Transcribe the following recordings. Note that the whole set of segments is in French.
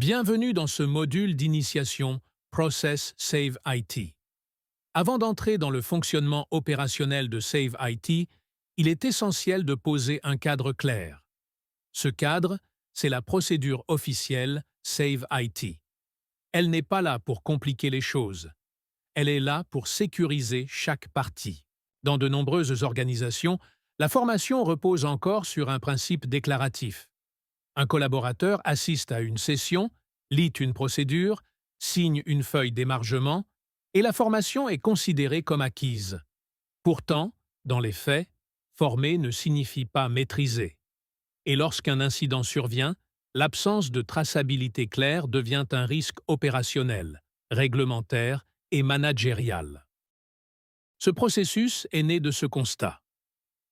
Bienvenue dans ce module d'initiation Process Save IT. Avant d'entrer dans le fonctionnement opérationnel de Save IT, il est essentiel de poser un cadre clair. Ce cadre, c'est la procédure officielle Save IT. Elle n'est pas là pour compliquer les choses. Elle est là pour sécuriser chaque partie. Dans de nombreuses organisations, la formation repose encore sur un principe déclaratif. Un collaborateur assiste à une session, lit une procédure, signe une feuille d'émargement, et la formation est considérée comme acquise. Pourtant, dans les faits, former ne signifie pas maîtriser. Et lorsqu'un incident survient, l'absence de traçabilité claire devient un risque opérationnel, réglementaire et managérial. Ce processus est né de ce constat.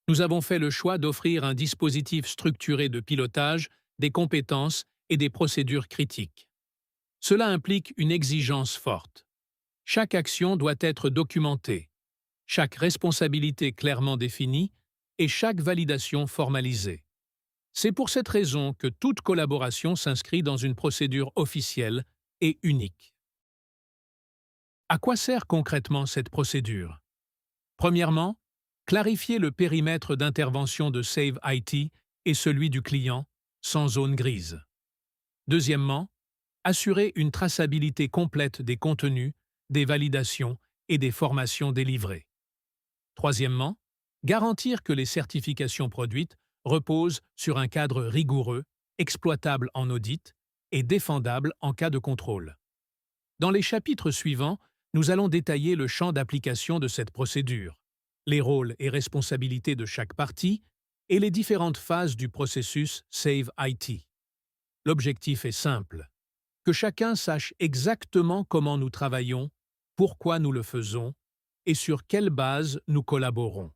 Nous avons fait le choix d'offrir un dispositif structuré de pilotage, des compétences et des procédures critiques. Cela implique une exigence forte. Chaque action doit être documentée, chaque responsabilité clairement définie et chaque validation formalisée. C'est pour cette raison que toute collaboration s'inscrit dans une procédure officielle et unique. À quoi sert concrètement cette procédure? Premièrement, clarifier le périmètre d'intervention de Save IT et celui du client, sans zone grise. Deuxièmement, assurer une traçabilité complète des contenus, des validations et des formations délivrées. Troisièmement, garantir que les certifications produites reposent sur un cadre rigoureux, exploitable en audit et défendable en cas de contrôle. Dans les chapitres suivants, nous allons détailler le champ d'application de cette procédure, les rôles et responsabilités de chaque partie et les différentes phases du processus Save IT. L'objectif est simple: que chacun sache exactement comment nous travaillons, pourquoi nous le faisons et sur quelle base nous collaborons.